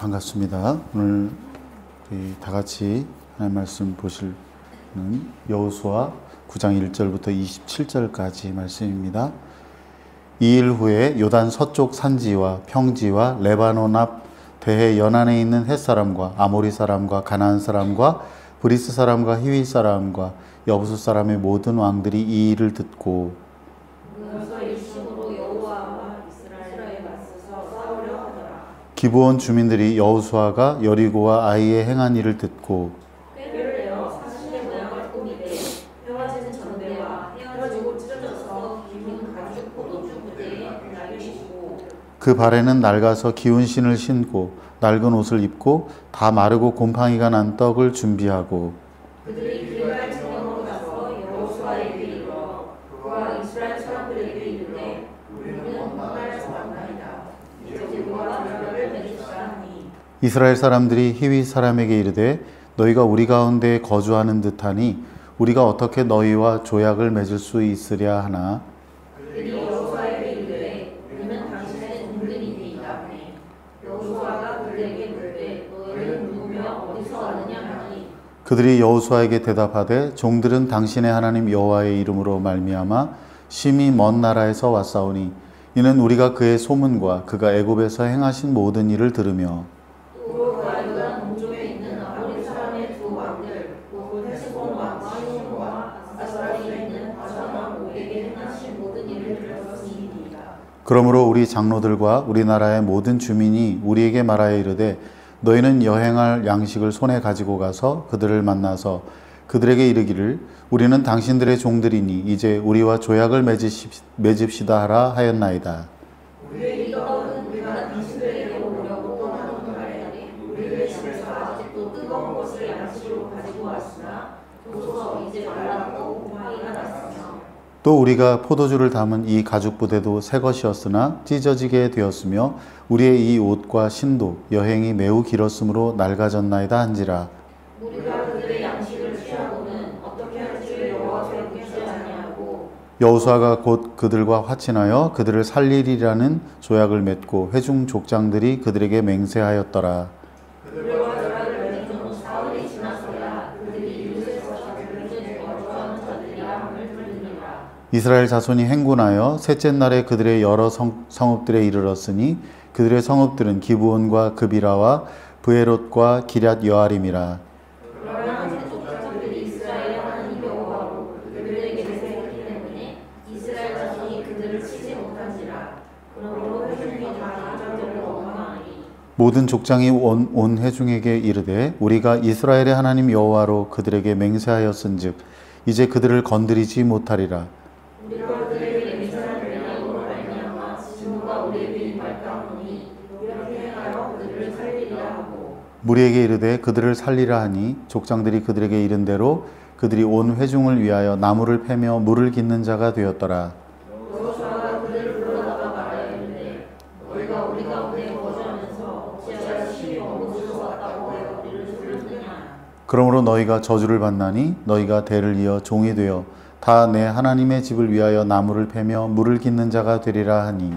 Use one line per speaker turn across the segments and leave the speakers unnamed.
반갑습니다. 오늘 우리 다 같이 하나님 말씀 보시는 여호수아 9장 1절부터 27절까지 말씀입니다. 2일 후에 요단 서쪽 산지와 평지와 레바논 앞 대해 연안에 있는 헷 사람과 아모리 사람과 가나안 사람과 브리스 사람과 히위 사람과 여부수 사람의 모든 왕들이 이 일을 듣고 기브온 주민들이 여호수아가 여리고와 아이에 행한 일을 듣고 그 발에는 낡아서 기운 신을 신고 낡은 옷을 입고 다 마르고 곰팡이가 난 떡을 준비하고 그들이 길갈 지경으로 가서 여호수아에게 이르러 그와 이스라엘 사람들에게 이르되 우리는 만나에서 만나이다. 이제 우리와 결례를 맺으시라 하니 이스라엘 사람들이 히위 사람에게 이르되 너희가 우리 가운데 거주하는 듯하니 우리가 어떻게 너희와 조약을 맺을 수 있으랴 하나 그들이 여호수아에게 이르되 우리는 당신의 종들이니이다 하니 여호수아가 그들에게 물되 너희는 누구며 어디서 왔느냐 하니 그들이 여호수아에게 대답하되 종들은 당신의 하나님 여호와의 이름으로 말미암아 심히 먼 나라에서 왔사오니 이는 우리가 그의 소문과 그가 애굽에서 행하신 모든 일을 들으며 또 그가 동쪽에 있는 아모리 사람의 두 왕들 곧 헤스본 왕과 시온과 아사라에 있는 바산 왕 옥에게 행하신 모든 일을 들었으니이다. 그러므로 우리 장로들과 우리나라의 모든 주민이 우리에게 말하여 이르되 너희는 여행할 양식을 손에 가지고 가서 그들을 만나서 그들에게 이르기를 우리는 당신들의 종들이니 이제 우리와 조약을 맺읍시다 하라 하였나이다. 우리의 이 떡은 우리가 당신들에게 오려고 떠나는 날에 우리의 집에서 아직도 뜨거운 것을 양식으로 가지고 왔으나 도서 이제 말랐고 곰팡이가 났으며 또 우리가 포도주를 담은 이 가죽 부대도 새 것이었으나 찢어지게 되었으며 우리의 이 옷과 신도 여행이 매우 길었으므로 낡아졌나이다 한지라. 우리가 그들의 양식을 취하고는 어떻게 할지 여호와께 묻지 아니하고 여호수아가 곧 그들과 화친하여 그들을 살리리라는 조약을 맺고 회중 족장들이 그들에게 맹세하였더라. 그들과 조약을 맺은 후 사흘이 지나서야 그들이 이웃에서 자기를 거주하는 자들이라 함을 들으니라. 이스라엘 자손이 행군하여 셋째 날에 그들의 여러 성읍들에 이르렀으니 그들의 성읍들은 기브온과 그비라와 브에롯과 기럇 여아림이라. 그러나 세 족장들이 이스라엘 하나님 여호와로 그들에게 맹세했기 때문에 이스라엘 자손이 그들을 치지 못한지라. 그러므로 회중이 다 족장들을 원망하니 모든 족장이 온 회중에게 이르되 우리가 이스라엘의 하나님 여호와로 그들에게 맹세하였은즉 이제 그들을 건드리지 못하리라. 우리가 그들에게 맹세한 명령으로 말미암아 진노가 우리에게 임할까 하노니 이렇게 행하여 그들을 살리리라 하고 무리에게 이르되 그들을 살리라 하니 족장들이 그들에게 이른 대로 그들이 온 회중을 위하여 나무를 패며 물을 깃는 자가 되었더라. 여호수아가 그들을 불러다가 말하여 이르되 너희가 우리 가운데 거주하면서 어찌하여 심히 먼 곳에서 왔다고 하여 우리를 부르느냐. 그러므로 너희가 저주를 받나니 너희가 대를 이어 종이 되어 다 내 하나님의 집을 위하여 나무를 패며 물을 깃는 자가 되리라 하니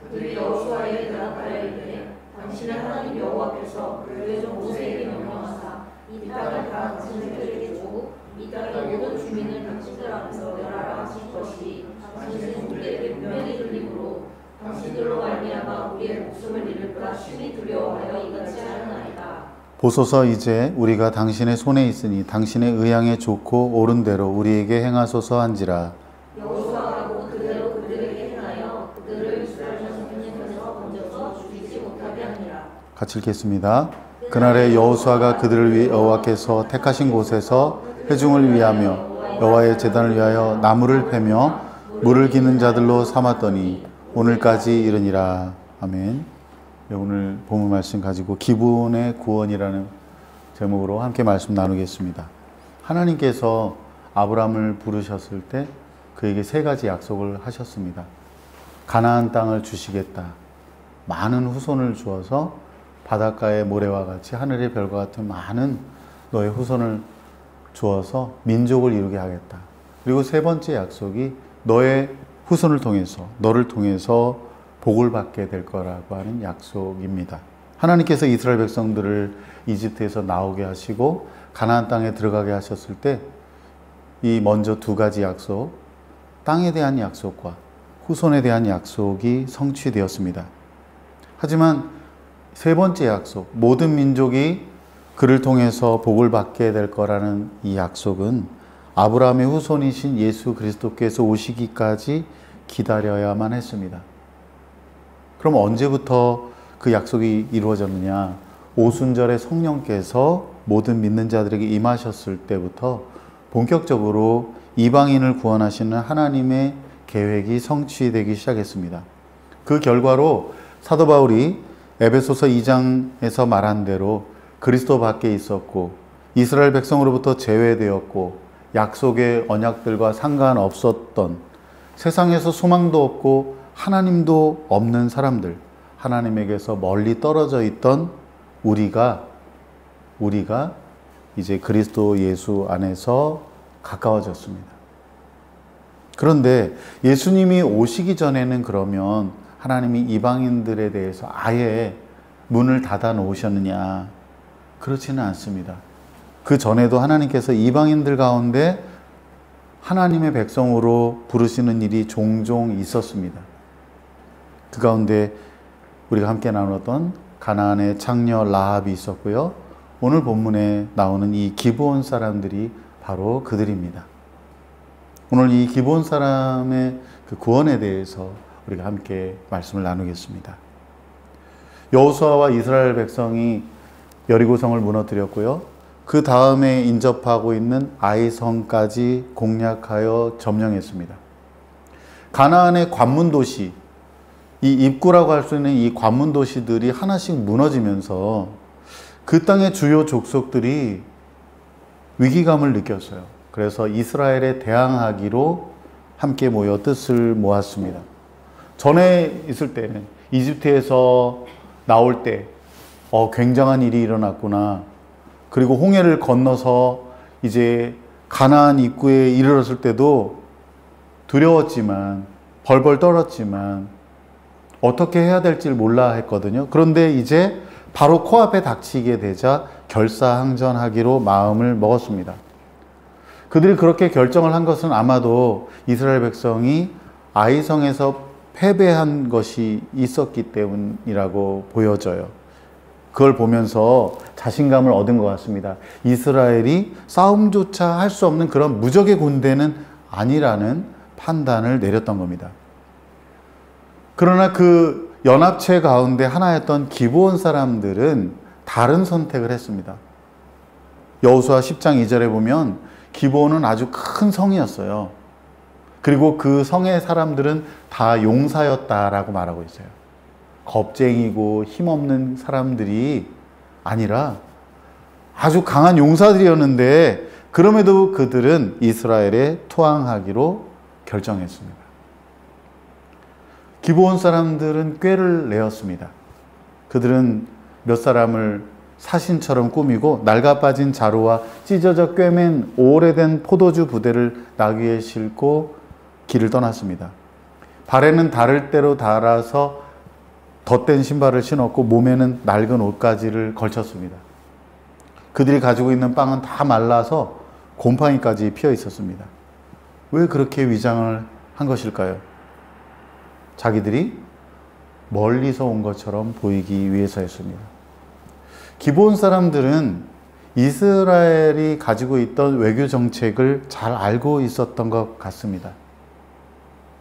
그들이 여호수아에게 대답하여 이르되 당신의 하나님 여호와께서 그의 종 모세에게 명령하사 이 땅을 다 당신들에게 주고 이 땅의 모든 주민을 당신들 앞에서 멸하라 하신 것이 당신의 종들에게 분명히 들리므로 당신들로 말미암아 우리의 목숨을 잃을까 심히 두려워하여 이같이 하였나이다. 보소서 이제 우리가 당신의 손에 있으니 당신의 의향에 좋고 옳은 대로 우리에게 행하소서 한지라. 여호수아가 곧 그대로 그들에게 행하여 그들을 이스라엘 자손의 손에서 건져서 죽이지 못하게 하니라. 같이 읽겠습니다. 그날에 여호수아가 그들을 위해 여호와께서 택하신 곳에서 회중을 위하며 여호와의 제단을 위하여 나무를 패며 물을 기는 자들로 삼았더니 오늘까지 이르니라. 아멘. 오늘 본문 말씀 가지고 기브온의 구원이라는 제목으로 함께 말씀 나누겠습니다. 하나님께서 아브라함을 부르셨을 때 그에게 세 가지 약속을 하셨습니다. 가나안 땅을 주시겠다. 많은 후손을 주어서 바닷가의 모래와 같이 하늘의 별과 같은 많은 너의 후손을 주어서 민족을 이루게 하겠다. 그리고 세 번째 약속이 너의 후손을 통해서 너를 통해서 복을 받게 될 거라고 하는 약속입니다. 하나님께서 이스라엘 백성들을 이집트에서 나오게 하시고 가나안 땅에 들어가게 하셨을 때 이 먼저 두 가지 약속, 땅에 대한 약속과 후손에 대한 약속이 성취되었습니다. 하지만 세 번째 약속, 모든 민족이 그를 통해서 복을 받게 될 거라는 이 약속은 아브라함의 후손이신 예수 그리스도께서 오시기까지 기다려야만 했습니다. 그럼 언제부터 그 약속이 이루어졌느냐? 오순절에 성령께서 모든 믿는 자들에게 임하셨을 때부터 본격적으로 이방인을 구원하시는 하나님의 계획이 성취되기 시작했습니다. 그 결과로 사도 바울이 에베소서 2장에서 말한 대로 그리스도 밖에 있었고 이스라엘 백성으로부터 제외되었고 약속의 언약들과 상관없었던 세상에서 소망도 없고 하나님도 없는 사람들, 하나님에게서 멀리 떨어져 있던 우리가 이제 그리스도 예수 안에서 가까워졌습니다. 그런데 예수님이 오시기 전에는 그러면 하나님이 이방인들에 대해서 아예 문을 닫아 놓으셨느냐? 그렇지는 않습니다. 그 전에도 하나님께서 이방인들 가운데 하나님의 백성으로 부르시는 일이 종종 있었습니다. 그 가운데 우리가 함께 나눴던 가나안의 창녀 라합이 있었고요. 오늘 본문에 나오는 이 기브온 사람들이 바로 그들입니다. 오늘 이 기브온 사람의 그 구원에 대해서 우리가 함께 말씀을 나누겠습니다. 여호수아와 이스라엘 백성이 여리고성을 무너뜨렸고요. 그 다음에 인접하고 있는 아이성까지 공략하여 점령했습니다. 가나안의 관문 도시, 이 입구라고 할 수 있는 이 관문 도시들이 하나씩 무너지면서 그 땅의 주요 족속들이 위기감을 느꼈어요. 그래서 이스라엘에 대항하기로 함께 모여 뜻을 모았습니다. 전에 있을 때는 이집트에서 나올 때 굉장한 일이 일어났구나. 그리고 홍해를 건너서 이제 가나안 입구에 이르렀을 때도 두려웠지만 벌벌 떨었지만 어떻게 해야 될지 몰라 했거든요. 그런데 이제 바로 코앞에 닥치게 되자 결사항전하기로 마음을 먹었습니다. 그들이 그렇게 결정을 한 것은 아마도 이스라엘 백성이 아이성에서 패배한 것이 있었기 때문이라고 보여져요. 그걸 보면서 자신감을 얻은 것 같습니다. 이스라엘이 싸움조차 할 수 없는 그런 무적의 군대는 아니라는 판단을 내렸던 겁니다. 그러나 그 연합체 가운데 하나였던 기브온 사람들은 다른 선택을 했습니다. 여호수아 10장 2절에 보면 기브온은 아주 큰 성이었어요. 그리고 그 성의 사람들은 다 용사였다라고 말하고 있어요. 겁쟁이고 힘없는 사람들이 아니라 아주 강한 용사들이었는데 그럼에도 그들은 이스라엘에 투항하기로 결정했습니다. 기브온 사람들은 꾀를 내었습니다. 그들은 몇 사람을 사신처럼 꾸미고 낡아빠진 자루와 찢어져 꿰맨 오래된 포도주 부대를 나귀에 싣고 길을 떠났습니다. 발에는 달을 대로 달아서 덧댄 신발을 신었고 몸에는 낡은 옷가지를 걸쳤습니다. 그들이 가지고 있는 빵은 다 말라서 곰팡이까지 피어 있었습니다. 왜 그렇게 위장을 한 것일까요? 자기들이 멀리서 온 것처럼 보이기 위해서였습니다. 기브온 사람들은 이스라엘이 가지고 있던 외교 정책을 잘 알고 있었던 것 같습니다.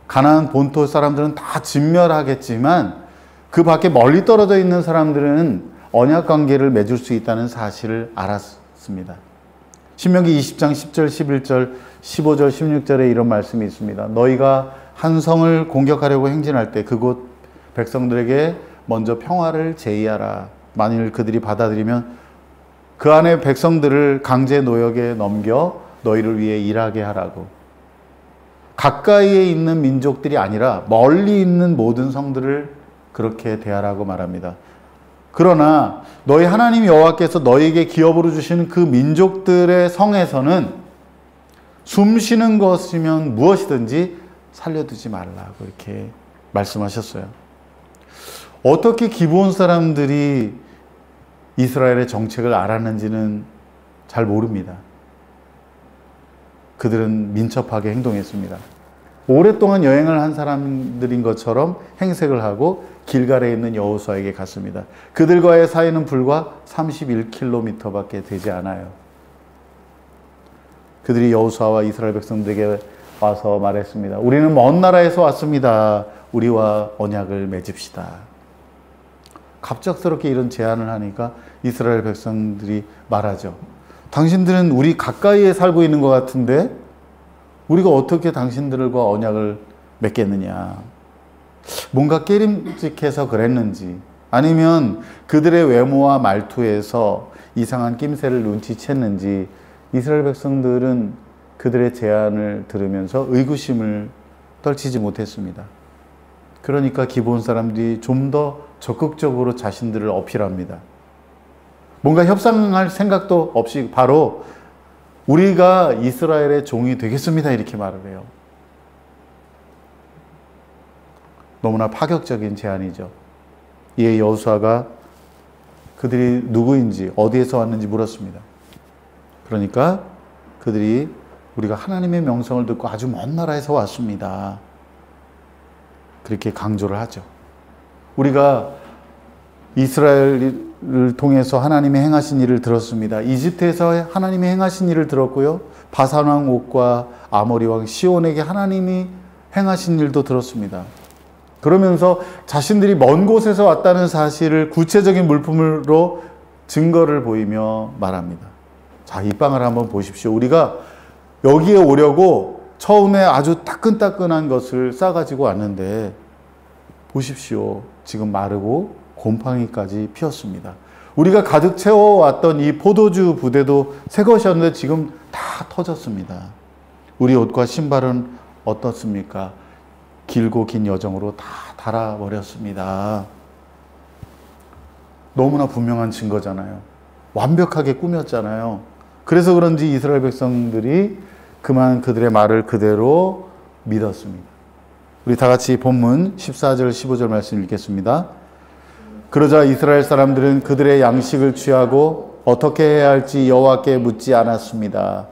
가나안 본토 사람들은 다 진멸하겠지만 그 밖에 멀리 떨어져 있는 사람들은 언약 관계를 맺을 수 있다는 사실을 알았습니다. 신명기 20장 10절, 11절, 15절, 16절에 이런 말씀이 있습니다. 너희가 한 성을 공격하려고 행진할 때 그곳 백성들에게 먼저 평화를 제의하라. 만일 그들이 받아들이면 그 안에 백성들을 강제 노역에 넘겨 너희를 위해 일하게 하라고. 가까이에 있는 민족들이 아니라 멀리 있는 모든 성들을 그렇게 대하라고 말합니다. 그러나 너희 하나님 여호와께서 너희에게 기업으로 주시는 그 민족들의 성에서는 숨 쉬는 것이면 무엇이든지 살려두지 말라고 이렇게 말씀하셨어요. 어떻게 기브온 사람들이 이스라엘의 정책을 알았는지는 잘 모릅니다. 그들은 민첩하게 행동했습니다. 오랫동안 여행을 한 사람들인 것처럼 행색을 하고 길갈에 있는 여호수아에게 갔습니다. 그들과의 사이는 불과 31km밖에 되지 않아요. 그들이 여호수아와 이스라엘 백성들에게 와서 말했습니다. 우리는 먼 나라에서 왔습니다. 우리와 언약을 맺읍시다. 갑작스럽게 이런 제안을 하니까 이스라엘 백성들이 말하죠. 당신들은 우리 가까이에 살고 있는 것 같은데 우리가 어떻게 당신들과 언약을 맺겠느냐. 뭔가 깨림직해서 그랬는지 아니면 그들의 외모와 말투에서 이상한 낌새를 눈치챘는지 이스라엘 백성들은 그들의 제안을 들으면서 의구심을 떨치지 못했습니다. 그러니까 기브온 사람들이 좀 더 적극적으로 자신들을 어필합니다. 뭔가 협상할 생각도 없이 바로 우리가 이스라엘의 종이 되겠습니다 이렇게 말을 해요. 너무나 파격적인 제안이죠. 이에 여호수아가 그들이 누구인지 어디에서 왔는지 물었습니다. 그러니까 그들이 우리가 하나님의 명성을 듣고 아주 먼 나라에서 왔습니다. 그렇게 강조를 하죠. 우리가 이스라엘을 통해서 하나님의 행하신 일을 들었습니다. 이집트에서 하나님이 행하신 일을 들었고요. 바산 왕 옥과 아모리 왕 시온에게 하나님이 행하신 일도 들었습니다. 그러면서 자신들이 먼 곳에서 왔다는 사실을 구체적인 물품으로 증거를 보이며 말합니다. 자, 이 빵을 한번 보십시오. 우리가 여기에 오려고 처음에 아주 따끈따끈한 것을 싸가지고 왔는데 보십시오. 지금 마르고 곰팡이까지 피었습니다. 우리가 가득 채워왔던 이 포도주 부대도 새 것이었는데 지금 다 터졌습니다. 우리 옷과 신발은 어떻습니까? 길고 긴 여정으로 다 닳아버렸습니다. 너무나 분명한 증거잖아요. 완벽하게 꾸몄잖아요. 그래서 그런지 이스라엘 백성들이 그만 그들의 말을 그대로 믿었습니다. 우리 다 같이 본문 14절 15절 말씀 읽겠습니다. 그러자 이스라엘 사람들은 그들의 양식을 취하고 어떻게 해야 할지 여호와께 묻지 않았습니다.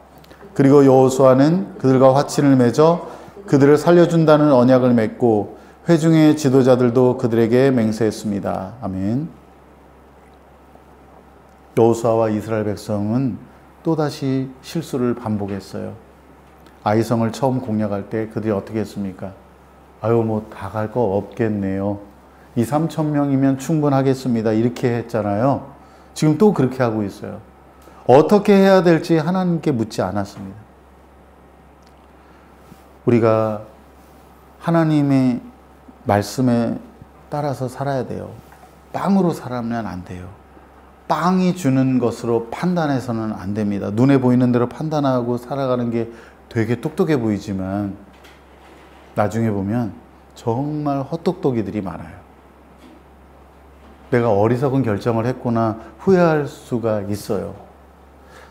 그리고 여호수아는 그들과 화친을 맺어 그들을 살려준다는 언약을 맺고 회중의 지도자들도 그들에게 맹세했습니다. 아멘. 여호수아와 이스라엘 백성은 또다시 실수를 반복했어요. 아이성을 처음 공략할 때 그들이 어떻게 했습니까? 뭐 다 갈 거 없겠네요. 2-3천 명이면 충분하겠습니다. 이렇게 했잖아요. 지금 또 그렇게 하고 있어요. 어떻게 해야 될지 하나님께 묻지 않았습니다. 우리가 하나님의 말씀에 따라서 살아야 돼요. 빵으로 살면 안 돼요. 빵이 주는 것으로 판단해서는 안 됩니다. 눈에 보이는 대로 판단하고 살아가는 게 되게 똑똑해 보이지만 나중에 보면 정말 헛똑똑이들이 많아요. 내가 어리석은 결정을 했구나 후회할 수가 있어요.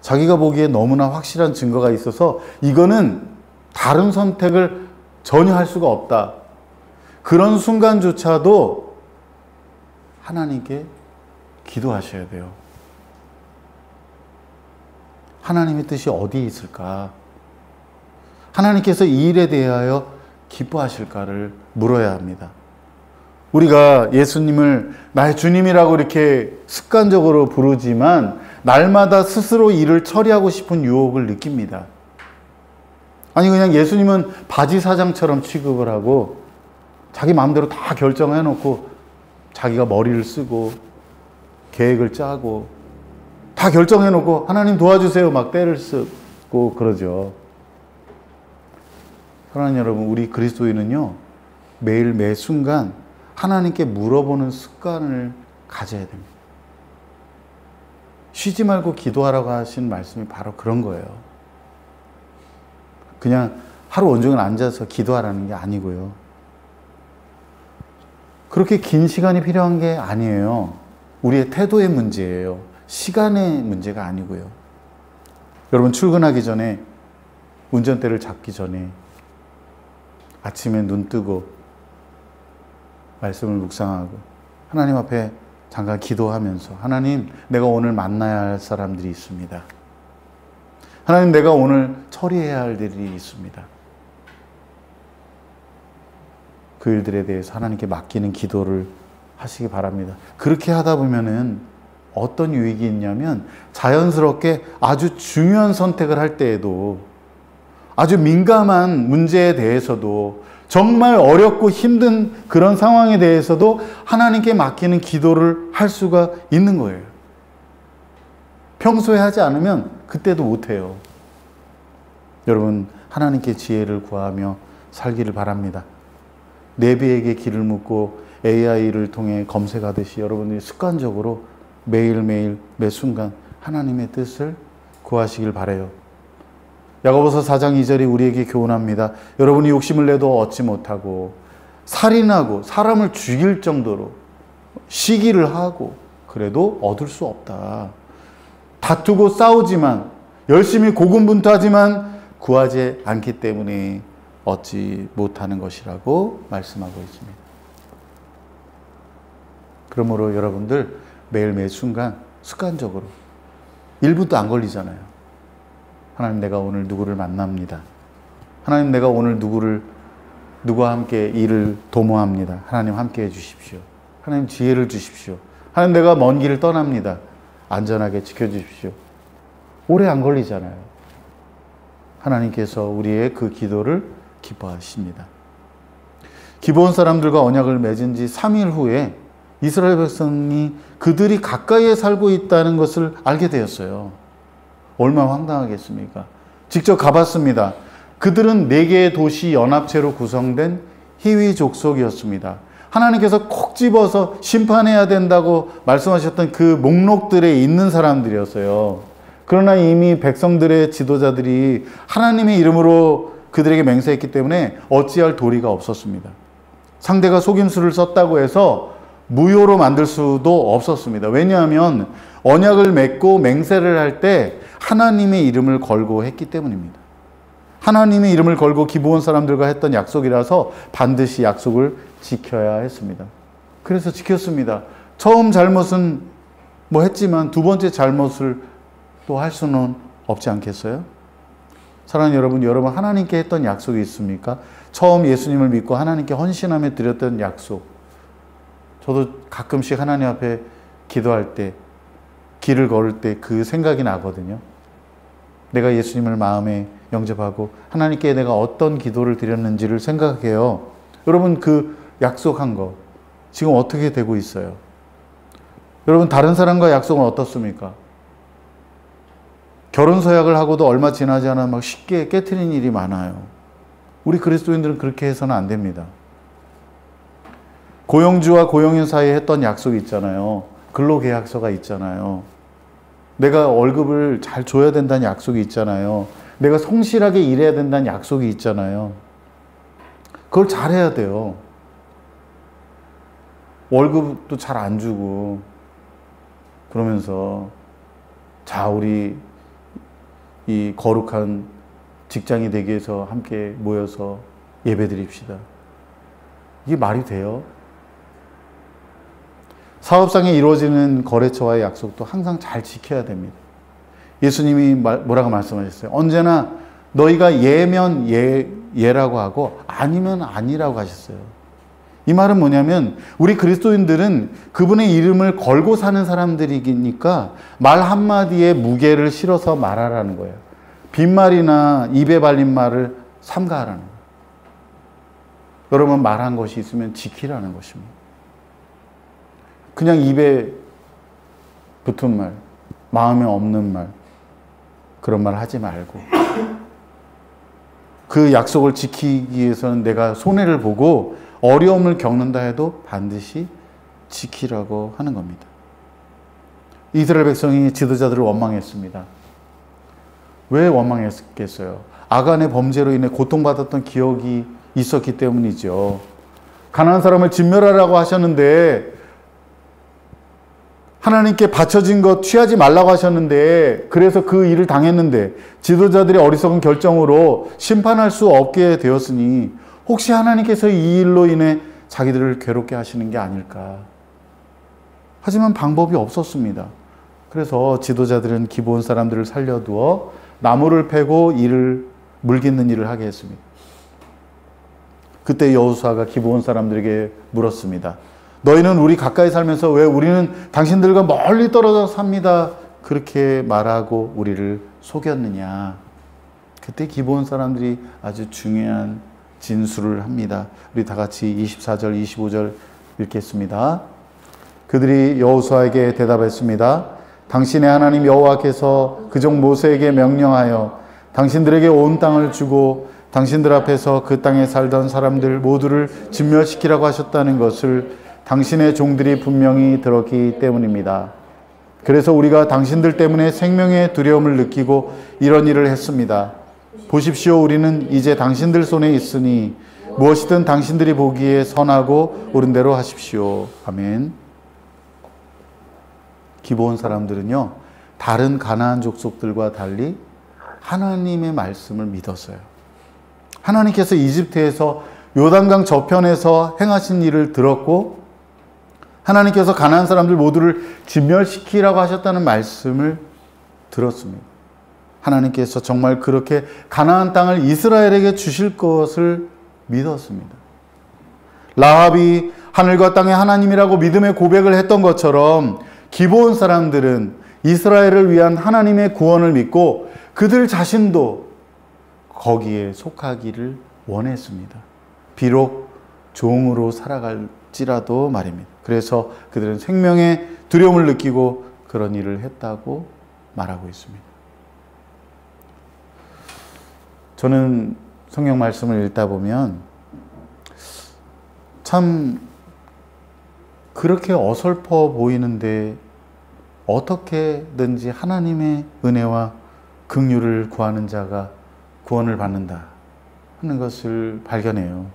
자기가 보기에 너무나 확실한 증거가 있어서 이거는 다른 선택을 전혀 할 수가 없다. 그런 순간조차도 하나님께 기도하셔야 돼요. 하나님의 뜻이 어디에 있을까? 하나님께서 이 일에 대하여 기뻐하실까를 물어야 합니다. 우리가 예수님을 나의 주님이라고 이렇게 습관적으로 부르지만 날마다 스스로 일을 처리하고 싶은 유혹을 느낍니다. 아니 그냥 예수님은 바지 사장처럼 취급을 하고 자기 마음대로 다 결정해 놓고 자기가 머리를 쓰고 계획을 짜고 다 결정해 놓고 하나님 도와주세요 막 때를 쓰고 그러죠. 사랑하는 여러분, 우리 그리스도인은요 매일 매 순간 하나님께 물어보는 습관을 가져야 됩니다. 쉬지 말고 기도하라고 하신 말씀이 바로 그런 거예요. 그냥 하루 온종일 앉아서 기도하라는 게 아니고요. 그렇게 긴 시간이 필요한 게 아니에요. 우리의 태도의 문제예요. 시간의 문제가 아니고요. 여러분 출근하기 전에 운전대를 잡기 전에 아침에 눈 뜨고 말씀을 묵상하고 하나님 앞에 잠깐 기도하면서 하나님, 내가 오늘 만나야 할 사람들이 있습니다. 하나님, 내가 오늘 처리해야 할 일이 있습니다. 그 일들에 대해서 하나님께 맡기는 기도를 하시기 바랍니다. 그렇게 하다 보면은 어떤 유익이 있냐면 자연스럽게 아주 중요한 선택을 할 때에도, 아주 민감한 문제에 대해서도, 정말 어렵고 힘든 그런 상황에 대해서도 하나님께 맡기는 기도를 할 수가 있는 거예요. 평소에 하지 않으면 그때도 못해요. 여러분, 하나님께 지혜를 구하며 살기를 바랍니다. 내비에게 길을 묻고 AI를 통해 검색하듯이 여러분들이 습관적으로 매일매일 매 순간 하나님의 뜻을 구하시길 바라요. 야고보서 4장 2절이 우리에게 교훈합니다. 여러분이 욕심을 내도 얻지 못하고 살인하고 사람을 죽일 정도로 시기를 하고 그래도 얻을 수 없다. 다투고 싸우지만, 열심히 고군분투하지만 구하지 않기 때문에 얻지 못하는 것이라고 말씀하고 있습니다. 그러므로 여러분들 매일 매 순간 습관적으로 1분도 안 걸리잖아요. 하나님, 내가 오늘 누구를 만납니다. 하나님, 내가 오늘 누구와 함께 일을 도모합니다. 하나님, 함께 해주십시오. 하나님, 지혜를 주십시오. 하나님, 내가 먼 길을 떠납니다. 안전하게 지켜주십시오. 오래 안 걸리잖아요. 하나님께서 우리의 그 기도를 기뻐하십니다. 기브온 사람들과 언약을 맺은 지 3일 후에 이스라엘 백성이 그들이 가까이에 살고 있다는 것을 알게 되었어요. 얼마나 황당하겠습니까? 직접 가봤습니다. 그들은 4개의 도시 연합체로 구성된 히위 족속이었습니다. 하나님께서 콕 집어서 심판해야 된다고 말씀하셨던 그 목록들에 있는 사람들이었어요. 그러나 이미 백성들의 지도자들이 하나님의 이름으로 그들에게 맹세했기 때문에 어찌할 도리가 없었습니다. 상대가 속임수를 썼다고 해서 무효로 만들 수도 없었습니다. 왜냐하면 언약을 맺고 맹세를 할 때 하나님의 이름을 걸고 했기 때문입니다. 하나님의 이름을 걸고 기브온 사람들과 했던 약속이라서 반드시 약속을 지켜야 했습니다. 그래서 지켰습니다. 처음 잘못은 뭐 했지만 두 번째 잘못을 또 할 수는 없지 않겠어요? 사랑하는 여러분, 여러분 하나님께 했던 약속이 있습니까? 처음 예수님을 믿고 하나님께 헌신하며 드렸던 약속. 저도 가끔씩 하나님 앞에 기도할 때, 길을 걸을 때 그 생각이 나거든요. 내가 예수님을 마음에 영접하고 하나님께 내가 어떤 기도를 드렸는지를 생각해요. 여러분, 그 약속한 거 지금 어떻게 되고 있어요? 여러분, 다른 사람과 약속은 어떻습니까? 결혼 서약을 하고도 얼마 지나지 않아 막 쉽게 깨트리는 일이 많아요. 우리 그리스도인들은 그렇게 해서는 안 됩니다. 고용주와 고용인 사이에 했던 약속이 있잖아요. 근로계약서가 있잖아요. 내가 월급을 잘 줘야 된다는 약속이 있잖아요. 내가 성실하게 일해야 된다는 약속이 있잖아요. 그걸 잘해야 돼요. 월급도 잘 안 주고 그러면서 자, 우리 이 거룩한 직장이 되기 위해서 함께 모여서 예배드립시다. 이게 말이 돼요? 사업상에 이루어지는 거래처와의 약속도 항상 잘 지켜야 됩니다. 예수님이 뭐라고 말씀하셨어요? 언제나 너희가 예면 예라고 하고 아니면 아니라고 하셨어요. 이 말은 뭐냐면 우리 그리스도인들은 그분의 이름을 걸고 사는 사람들이니까 말 한마디에 무게를 실어서 말하라는 거예요. 빈말이나 입에 발린 말을 삼가하라는 거예요. 여러분, 말한 것이 있으면 지키라는 것입니다. 그냥 입에 붙은 말, 마음에 없는 말, 그런 말 하지 말고 그 약속을 지키기 위해서는 내가 손해를 보고 어려움을 겪는다 해도 반드시 지키라고 하는 겁니다. 이스라엘 백성이 지도자들을 원망했습니다. 왜 원망했겠어요? 아간의 범죄로 인해 고통받았던 기억이 있었기 때문이죠. 가나안 사람을 진멸하라고 하셨는데, 하나님께 바쳐진 것 취하지 말라고 하셨는데, 그래서 그 일을 당했는데 지도자들의 어리석은 결정으로 심판할 수 없게 되었으니 혹시 하나님께서 이 일로 인해 자기들을 괴롭게 하시는 게 아닐까? 하지만 방법이 없었습니다. 그래서 지도자들은 기브온 사람들을 살려두어 나무를 패고 물 깃는 일을 하게 했습니다. 그때 여호수아가 기브온 사람들에게 물었습니다. 너희는 우리 가까이 살면서 왜 우리는 당신들과 멀리 떨어져 삽니다. 그렇게 말하고 우리를 속였느냐. 그때 기브온 사람들이 아주 중요한 진술을 합니다. 우리 다 같이 24절, 25절 읽겠습니다. 그들이 여호수아에게 대답했습니다. 당신의 하나님 여호와께서 그종 모세에게 명령하여 당신들에게 온 땅을 주고 당신들 앞에서 그 땅에 살던 사람들 모두를 진멸시키라고 하셨다는 것을 당신의 종들이 분명히 들었기 때문입니다. 그래서 우리가 당신들 때문에 생명의 두려움을 느끼고 이런 일을 했습니다. 보십시오, 우리는 이제 당신들 손에 있으니 무엇이든 당신들이 보기에 선하고 옳은 대로 하십시오. 아멘. 기브온 사람들은요, 다른 가나안 족속들과 달리 하나님의 말씀을 믿었어요. 하나님께서 이집트에서 요단강 저편에서 행하신 일을 들었고 하나님께서 가나안 사람들 모두를 진멸시키라고 하셨다는 말씀을 들었습니다. 하나님께서 정말 그렇게 가나안 땅을 이스라엘에게 주실 것을 믿었습니다. 라합이 하늘과 땅의 하나님이라고 믿음의 고백을 했던 것처럼 기브온 사람들은 이스라엘을 위한 하나님의 구원을 믿고 그들 자신도 거기에 속하기를 원했습니다. 비록 종으로 살아갈지라도 말입니다. 그래서 그들은 생명의 두려움을 느끼고 그런 일을 했다고 말하고 있습니다. 저는 성경 말씀을 읽다 보면 참 그렇게 어설퍼 보이는데 어떻게든지 하나님의 은혜와 긍휼을 구하는 자가 구원을 받는다 하는 것을 발견해요.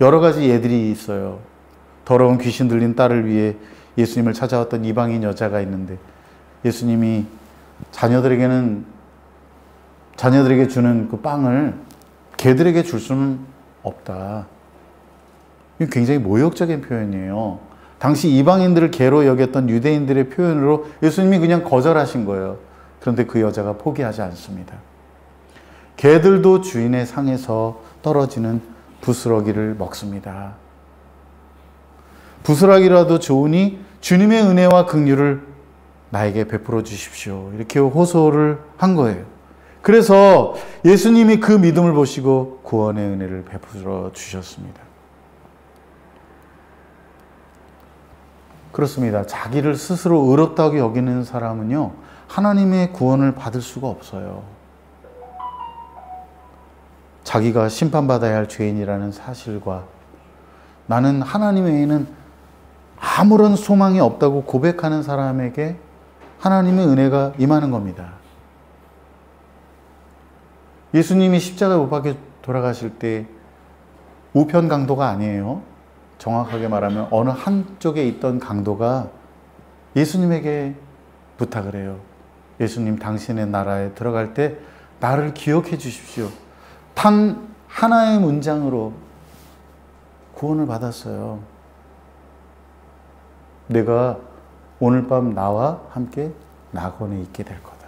여러 가지 예들이 있어요. 더러운 귀신 들린 딸을 위해 예수님을 찾아왔던 이방인 여자가 있는데 예수님이 자녀들에게 주는 그 빵을 개들에게 줄 수는 없다. 이게 굉장히 모욕적인 표현이에요. 당시 이방인들을 개로 여겼던 유대인들의 표현으로 예수님이 그냥 거절하신 거예요. 그런데 그 여자가 포기하지 않습니다. 개들도 주인의 상에서 떨어지는 부스러기를 먹습니다. 부스러기라도 좋으니 주님의 은혜와 긍휼을 나에게 베풀어 주십시오. 이렇게 호소를 한 거예요. 그래서 예수님이 그 믿음을 보시고 구원의 은혜를 베풀어 주셨습니다. 그렇습니다. 자기를 스스로 의롭다고 여기는 사람은요, 하나님의 구원을 받을 수가 없어요. 자기가 심판받아야 할 죄인이라는 사실과 나는 하나님 외에는 아무런 소망이 없다고 고백하는 사람에게 하나님의 은혜가 임하는 겁니다. 예수님이 십자가에 못 박혀 돌아가실 때 우편 강도가 아니에요. 정확하게 말하면 어느 한쪽에 있던 강도가 예수님에게 부탁을 해요. 예수님, 당신의 나라에 들어갈 때 나를 기억해 주십시오. 단 하나의 문장으로 구원을 받았어요. 내가 오늘 밤 나와 함께 낙원에 있게 될 거다.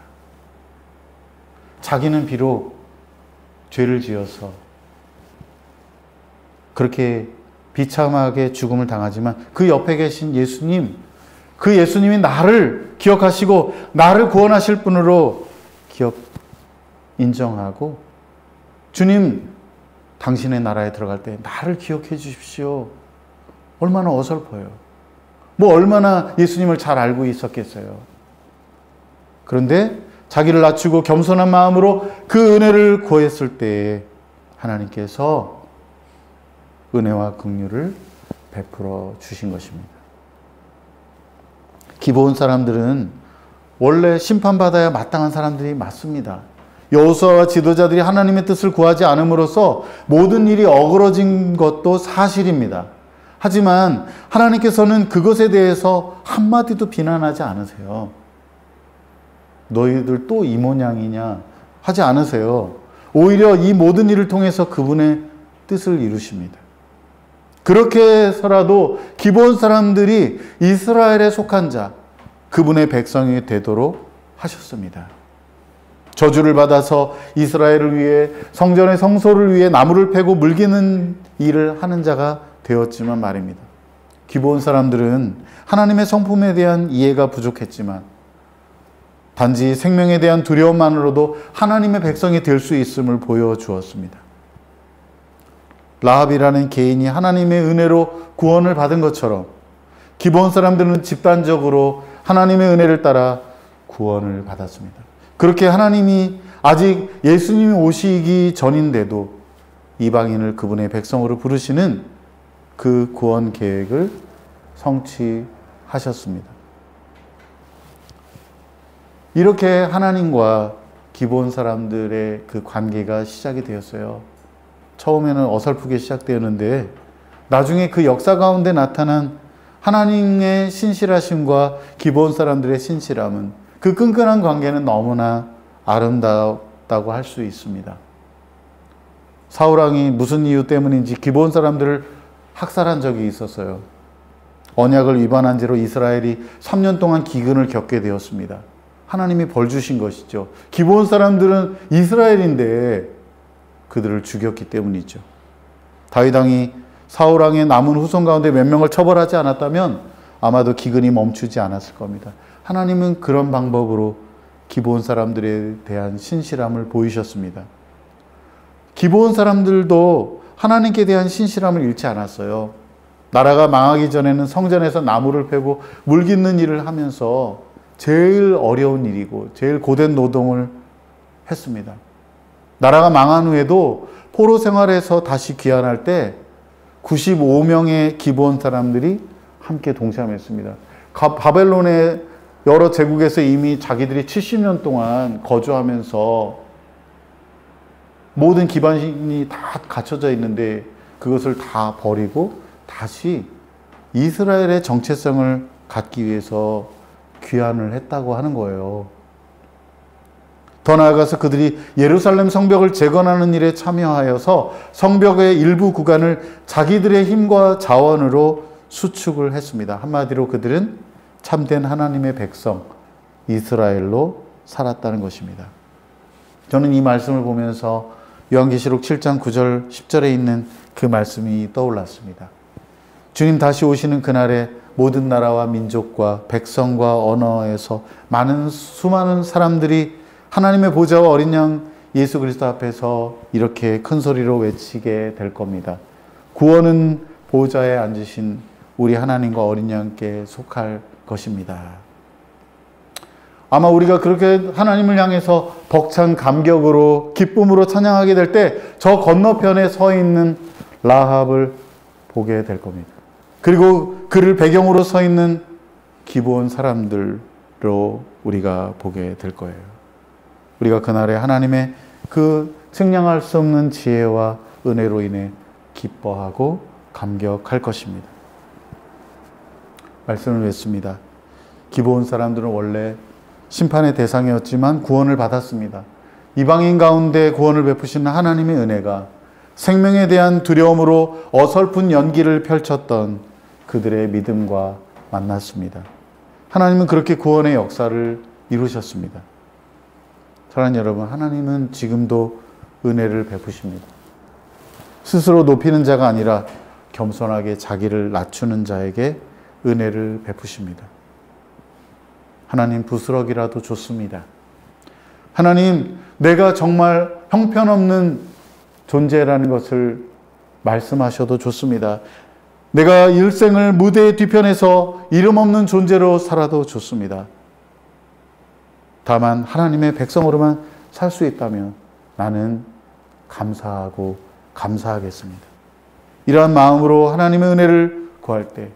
자기는 비록 죄를 지어서 그렇게 비참하게 죽음을 당하지만 그 옆에 계신 예수님, 그 예수님이 나를 기억하시고 나를 구원하실 분으로 인정하고 주님, 당신의 나라에 들어갈 때 나를 기억해 주십시오. 얼마나 어설퍼요. 얼마나 예수님을 잘 알고 있었겠어요. 그런데 자기를 낮추고 겸손한 마음으로 그 은혜를 구했을 때 하나님께서 은혜와 긍휼을 베풀어 주신 것입니다. 기브온 사람들은 원래 심판받아야 마땅한 사람들이 맞습니다. 여호수아와 지도자들이 하나님의 뜻을 구하지 않음으로써 모든 일이 어그러진 것도 사실입니다. 하지만 하나님께서는 그것에 대해서 한마디도 비난하지 않으세요. 너희들 또 이 모양이냐 하지 않으세요. 오히려 이 모든 일을 통해서 그분의 뜻을 이루십니다. 그렇게 해서라도 기브온 사람들이 이스라엘에 속한 자, 그분의 백성이 되도록 하셨습니다. 저주를 받아서 이스라엘을 위해, 성전의 성소를 위해 나무를 패고 물기는 일을 하는 자가 되었지만 말입니다. 기브온 사람들은 하나님의 성품에 대한 이해가 부족했지만 단지 생명에 대한 두려움만으로도 하나님의 백성이 될 수 있음을 보여주었습니다. 라합이라는 개인이 하나님의 은혜로 구원을 받은 것처럼 기브온 사람들은 집단적으로 하나님의 은혜를 따라 구원을 받았습니다. 그렇게 하나님이 아직 예수님이 오시기 전인데도 이방인을 그분의 백성으로 부르시는 그 구원 계획을 성취하셨습니다. 이렇게 하나님과 기브온 사람들의 그 관계가 시작이 되었어요. 처음에는 어설프게 시작되었는데 나중에 그 역사 가운데 나타난 하나님의 신실하심과 기브온 사람들의 신실함은, 그 끈끈한 관계는 너무나 아름답다고 할 수 있습니다. 사울왕이 무슨 이유 때문인지 기브온 사람들을 학살한 적이 있었어요. 언약을 위반한 죄로 이스라엘이 3년 동안 기근을 겪게 되었습니다. 하나님이 벌 주신 것이죠. 기브온 사람들은 이스라엘인데 그들을 죽였기 때문이죠. 다윗 왕이 사울 왕의 남은 후손 가운데 몇 명을 처벌하지 않았다면 아마도 기근이 멈추지 않았을 겁니다. 하나님은 그런 방법으로 기브온 사람들에 대한 신실함을 보이셨습니다. 기브온 사람들도 하나님께 대한 신실함을 잃지 않았어요. 나라가 망하기 전에는 성전에서 나무를 패고 물 깃는 일을 하면서 제일 어려운 일이고 제일 고된 노동을 했습니다. 나라가 망한 후에도 포로 생활에서 다시 귀환할 때 95명의 기브온 사람들이 함께 동참했습니다. 바벨론의 여러 제국에서 이미 자기들이 70년 동안 거주하면서 모든 기반이 다 갖춰져 있는데 그것을 다 버리고 다시 이스라엘의 정체성을 갖기 위해서 귀환을 했다고 하는 거예요. 더 나아가서 그들이 예루살렘 성벽을 재건하는 일에 참여하여서 성벽의 일부 구간을 자기들의 힘과 자원으로 수축을 했습니다. 한마디로 그들은 참된 하나님의 백성 이스라엘로 살았다는 것입니다. 저는 이 말씀을 보면서 요한계시록 7장 9절 10절에 있는 그 말씀이 떠올랐습니다. 주님 다시 오시는 그날에 모든 나라와 민족과 백성과 언어에서 수많은 사람들이 하나님의 보좌와 어린 양 예수 그리스도 앞에서 이렇게 큰 소리로 외치게 될 겁니다. 구원은 보좌에 앉으신 우리 하나님과 어린 양께 속할 것입니다. 아마 우리가 그렇게 하나님을 향해서 벅찬 감격으로 기쁨으로 찬양하게 될 때 저 건너편에 서 있는 라합을 보게 될 겁니다. 그리고 그를 배경으로 서 있는 기브온 사람들로 우리가 보게 될 거예요. 우리가 그날에 하나님의 그 측량할 수 없는 지혜와 은혜로 인해 기뻐하고 감격할 것입니다. 말씀을 맺습니다. 기브온 사람들은 원래 심판의 대상이었지만 구원을 받았습니다. 이방인 가운데 구원을 베푸시는 하나님의 은혜가 생명에 대한 두려움으로 어설픈 연기를 펼쳤던 그들의 믿음과 만났습니다. 하나님은 그렇게 구원의 역사를 이루셨습니다. 사랑하는 여러분, 하나님은 지금도 은혜를 베푸십니다. 스스로 높이는 자가 아니라 겸손하게 자기를 낮추는 자에게 은혜를 베푸십니다. 하나님, 부스럭이라도 좋습니다. 하나님, 내가 정말 형편없는 존재라는 것을 말씀하셔도 좋습니다. 내가 일생을 무대의 뒤편에서 이름 없는 존재로 살아도 좋습니다. 다만 하나님의 백성으로만 살 수 있다면 나는 감사하고 감사하겠습니다. 이러한 마음으로 하나님의 은혜를 구할 때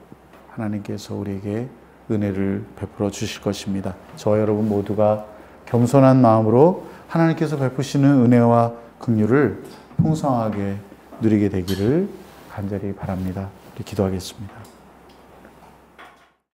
하나님께서 우리에게 은혜를 베풀어 주실 것입니다. 저와 여러분 모두가 겸손한 마음으로 하나님께서 베푸시는 은혜와 긍휼을 풍성하게 누리게 되기를 간절히 바랍니다. 기도하겠습니다.